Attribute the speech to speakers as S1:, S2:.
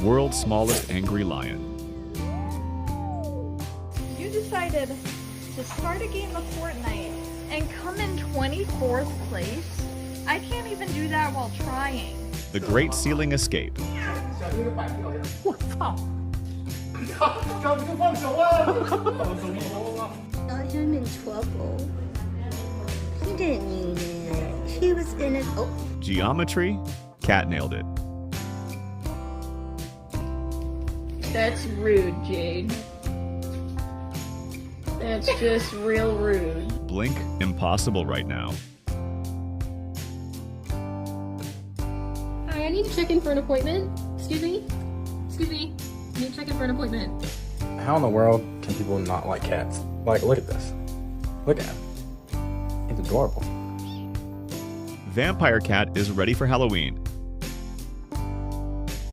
S1: World's smallest angry lion.
S2: You decided to start a game of Fortnite and come in 24th place? I can't even do that while trying.
S1: The Great Ceiling Escape.
S3: 我操！Got
S4: him in trouble. He didn't mean it. He was in it. Oh.
S1: Geometry. Cat nailed it.
S2: That's rude, Jade. That's just real rude.
S1: Blink. Impossible right now.
S5: Hi, I need to check in for an appointment. Excuse me? Excuse me. I need to check in for an appointment.
S3: How in the world can people not like cats? Like, look at this. Look at him. He's adorable.
S1: Vampire Cat is ready for Halloween.